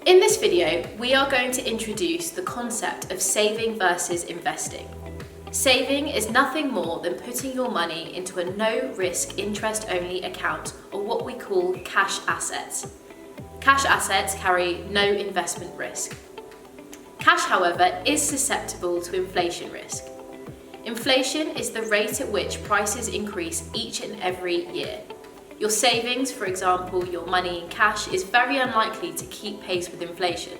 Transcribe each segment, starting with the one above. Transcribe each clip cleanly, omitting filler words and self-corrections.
In this video, we are going to introduce the concept of saving versus investing. Saving is nothing more than putting your money into a no-risk, interest-only account, or what we call cash assets. Cash assets carry no investment risk. Cash, however, is susceptible to inflation risk. Inflation is the rate at which prices increase each and every year. Your savings, for example, your money in cash, is very unlikely to keep pace with inflation,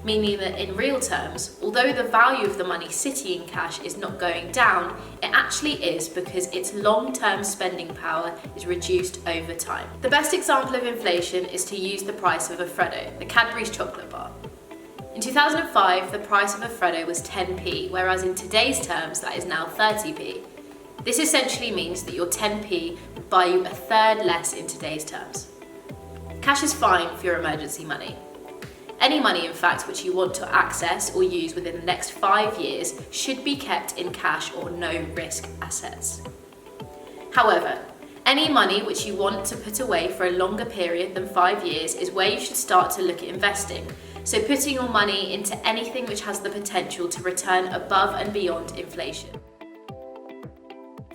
meaning that in real terms, although the value of the money sitting in cash is not going down, it actually is because its long-term spending power is reduced over time. The best example of inflation is to use the price of a Freddo, the Cadbury's chocolate bar. In 2005, the price of a Freddo was 10p, whereas in today's terms, that is now 30p. This essentially means that your 10p would buy you a third less in today's terms. Cash is fine for your emergency money. Any money, in fact, which you want to access or use within the next 5 years should be kept in cash or no-risk assets. However, any money which you want to put away for a longer period than 5 years is where you should start to look at investing. So putting your money into anything which has the potential to return above and beyond inflation.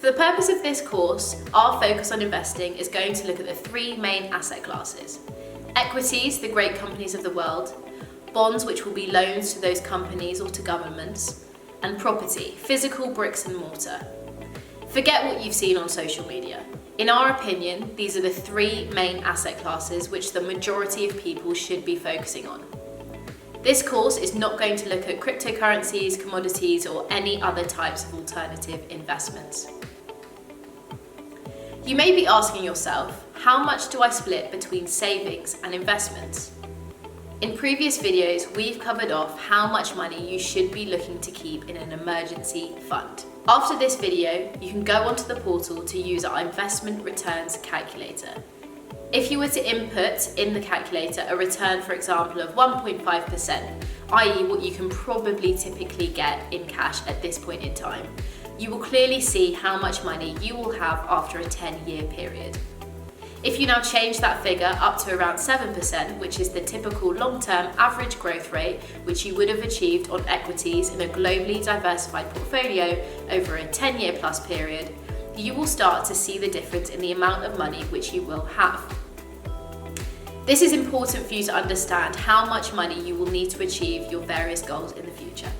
For the purpose of this course, our focus on investing is going to look at the three main asset classes. Equities, the great companies of the world, bonds, which will be loans to those companies or to governments, and property, physical bricks and mortar. Forget what you've seen on social media. In our opinion, these are the three main asset classes which the majority of people should be focusing on. This course is not going to look at cryptocurrencies, commodities, or any other types of alternative investments. You may be asking yourself, how much do I split between savings and investments? In previous videos, we've covered off how much money you should be looking to keep in an emergency fund. After this video, you can go onto the portal to use our investment returns calculator. If you were to input in the calculator a return, for example, of 1.5%, i.e. what you can probably typically get in cash at this point in time, you will clearly see how much money you will have after a 10-year period. If you now change that figure up to around 7%, which is the typical long-term average growth rate which you would have achieved on equities in a globally diversified portfolio over a 10-year plus period, you will start to see the difference in the amount of money which you will have. This is important for you to understand how much money you will need to achieve your various goals in the future.